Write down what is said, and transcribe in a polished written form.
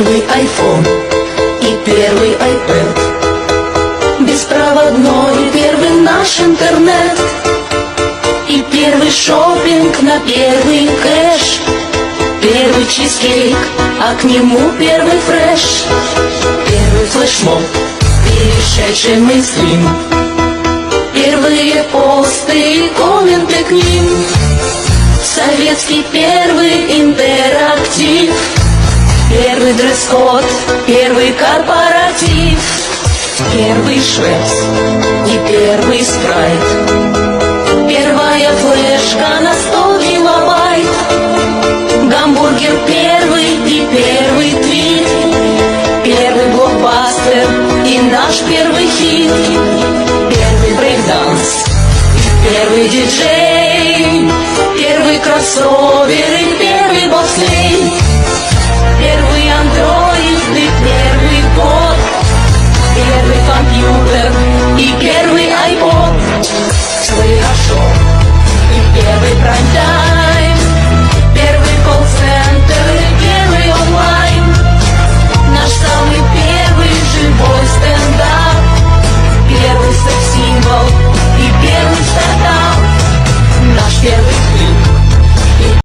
первый iPhone и первый iPad, беспроводной первый наш интернет, и первый шопинг на первый кэш, первый чизкейк, а к нему первый фреш, первый флешмоб, перешедший мейнстрим, первые посты и комменты к ним, советский первый интерактив, первый дресс-код, первый корпоратив, первый Швепс и первый Спрайт, первая флешка на 100 килобайт, гамбургер первый и первый твит, первый блокбастер и наш первый хит, первый брейкданс и первый диджей, первый кроссовер и первый бобслей.